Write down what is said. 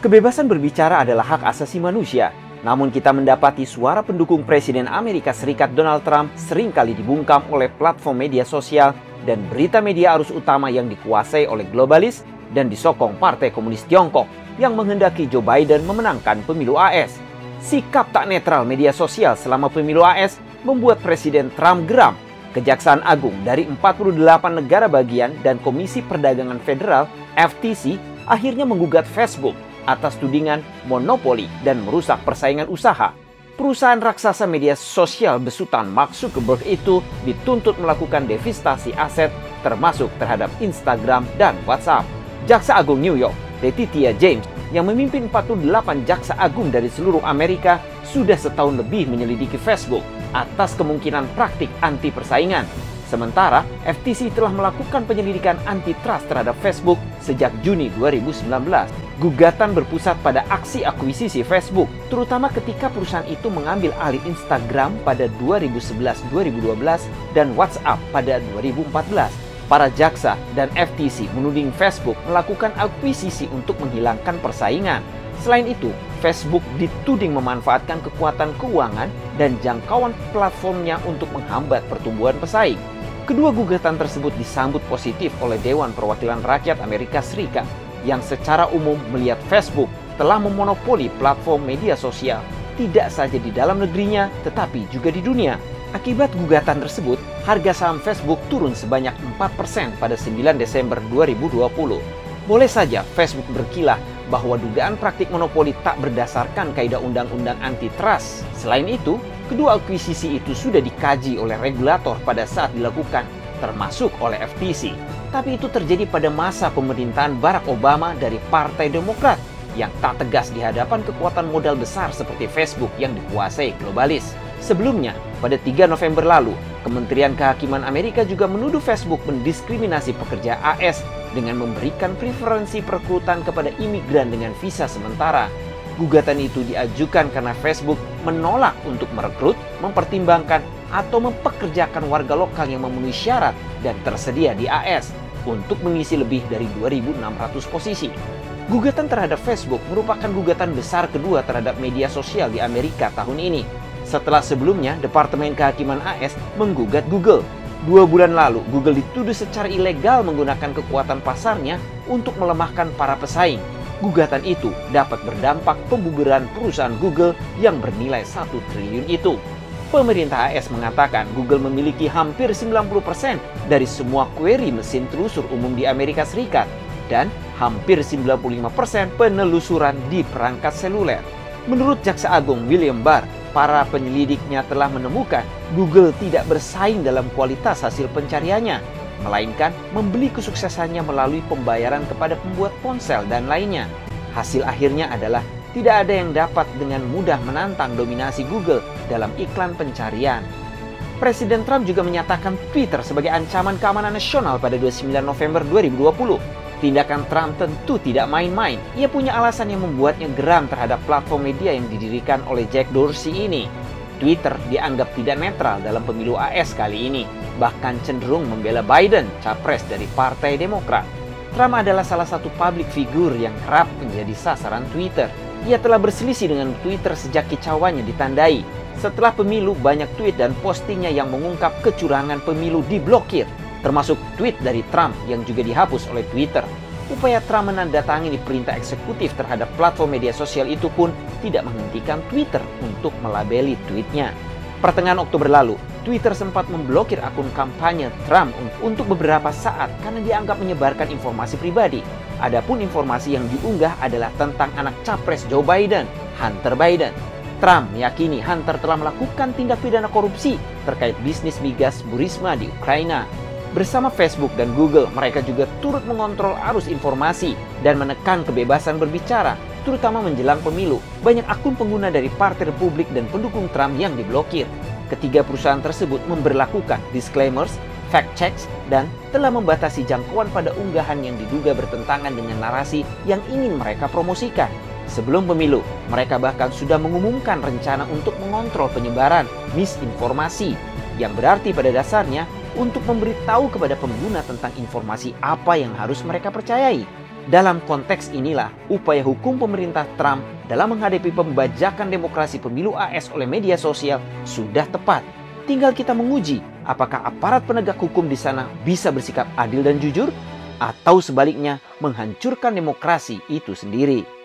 Kebebasan berbicara adalah hak asasi manusia. Namun kita mendapati suara pendukung Presiden Amerika Serikat Donald Trump seringkali dibungkam oleh platform media sosial dan berita media arus utama yang dikuasai oleh globalis dan disokong Partai Komunis Tiongkok yang menghendaki Joe Biden memenangkan pemilu AS. Sikap tak netral media sosial selama pemilu AS membuat Presiden Trump geram. Kejaksaan Agung dari 48 negara bagian dan Komisi Perdagangan Federal (FTC) akhirnya menggugat Facebook atas tudingan monopoli dan merusak persaingan usaha. Perusahaan raksasa media sosial besutan Mark Zuckerberg itu dituntut melakukan devastasi aset termasuk terhadap Instagram dan WhatsApp. Jaksa Agung New York, Letitia James, yang memimpin 48 jaksa agung dari seluruh Amerika, sudah setahun lebih menyelidiki Facebook atas kemungkinan praktik anti persaingan. Sementara, FTC telah melakukan penyelidikan antitrust terhadap Facebook sejak Juni 2019. Gugatan berpusat pada aksi akuisisi Facebook, terutama ketika perusahaan itu mengambil alih Instagram pada 2011-2012 dan WhatsApp pada 2014. Para jaksa dan FTC menuding Facebook melakukan akuisisi untuk menghilangkan persaingan. Selain itu, Facebook dituding memanfaatkan kekuatan keuangan dan jangkauan platformnya untuk menghambat pertumbuhan pesaing. Kedua gugatan tersebut disambut positif oleh Dewan Perwakilan Rakyat Amerika Serikat yang secara umum melihat Facebook telah memonopoli platform media sosial, tidak saja di dalam negerinya tetapi juga di dunia. Akibat gugatan tersebut, harga saham Facebook turun sebanyak 4% pada 9 Desember 2020. Boleh saja Facebook berkilah bahwa dugaan praktik monopoli tak berdasarkan kaidah undang-undang antitrust. Selain itu, kedua akuisisi itu sudah dikaji oleh regulator pada saat dilakukan, termasuk oleh FTC. Tapi itu terjadi pada masa pemerintahan Barack Obama dari Partai Demokrat yang tak tegas di hadapan kekuatan modal besar seperti Facebook yang dikuasai globalis. Sebelumnya, pada 3 November lalu, Kementerian Kehakiman Amerika juga menuduh Facebook mendiskriminasi pekerja AS dengan memberikan preferensi perekrutan kepada imigran dengan visa sementara. Gugatan itu diajukan karena Facebook menolak untuk merekrut, mempertimbangkan, atau mempekerjakan warga lokal yang memenuhi syarat dan tersedia di AS untuk mengisi lebih dari 2.600 posisi. Gugatan terhadap Facebook merupakan gugatan besar kedua terhadap media sosial di Amerika tahun ini. Setelah sebelumnya, Departemen Kehakiman AS menggugat Google. 2 bulan lalu, Google dituduh secara ilegal menggunakan kekuatan pasarnya untuk melemahkan para pesaing. Gugatan itu dapat berdampak pembubaran perusahaan Google yang bernilai 1 triliun itu. Pemerintah AS mengatakan Google memiliki hampir 90% dari semua query mesin telusur umum di Amerika Serikat dan hampir 95% penelusuran di perangkat seluler. Menurut Jaksa Agung William Barr, para penyelidiknya telah menemukan Google tidak bersaing dalam kualitas hasil pencariannya, melainkan membeli kesuksesannya melalui pembayaran kepada pembuat ponsel dan lainnya. Hasil akhirnya adalah tidak ada yang dapat dengan mudah menantang dominasi Google dalam iklan pencarian. Presiden Trump juga menyatakan Twitter sebagai ancaman keamanan nasional pada 29 November 2020. Tindakan Trump tentu tidak main-main. Ia punya alasan yang membuatnya geram terhadap platform media yang didirikan oleh Jack Dorsey ini. Twitter dianggap tidak netral dalam pemilu AS kali ini, bahkan cenderung membela Biden, capres dari Partai Demokrat. Trump adalah salah satu publik figur yang kerap menjadi sasaran Twitter. Ia telah berselisih dengan Twitter sejak kicauannya ditandai. Setelah pemilu, banyak tweet dan postingnya yang mengungkap kecurangan pemilu diblokir, termasuk tweet dari Trump yang juga dihapus oleh Twitter. Upaya Trump menandatangani perintah eksekutif terhadap platform media sosial itu pun tidak menghentikan Twitter untuk melabeli tweetnya. Pertengahan Oktober lalu, Twitter sempat memblokir akun kampanye Trump untuk beberapa saat karena dianggap menyebarkan informasi pribadi. Adapun informasi yang diunggah adalah tentang anak capres Joe Biden, Hunter Biden. Trump meyakini Hunter telah melakukan tindak pidana korupsi terkait bisnis migas Burisma di Ukraina. Bersama Facebook dan Google, mereka juga turut mengontrol arus informasi dan menekan kebebasan berbicara, terutama menjelang pemilu. Banyak akun pengguna dari Partai Republik dan pendukung Trump yang diblokir. Ketiga perusahaan tersebut memberlakukan disclaimers, fact checks, dan telah membatasi jangkauan pada unggahan yang diduga bertentangan dengan narasi yang ingin mereka promosikan. Sebelum pemilu, mereka bahkan sudah mengumumkan rencana untuk mengontrol penyebaran misinformasi, yang berarti pada dasarnya untuk memberitahu kepada pengguna tentang informasi apa yang harus mereka percayai. Dalam konteks inilah, upaya hukum pemerintah Trump dalam menghadapi pembajakan demokrasi pemilu AS oleh media sosial sudah tepat. Tinggal kita menguji apakah aparat penegak hukum di sana bisa bersikap adil dan jujur, atau sebaliknya menghancurkan demokrasi itu sendiri.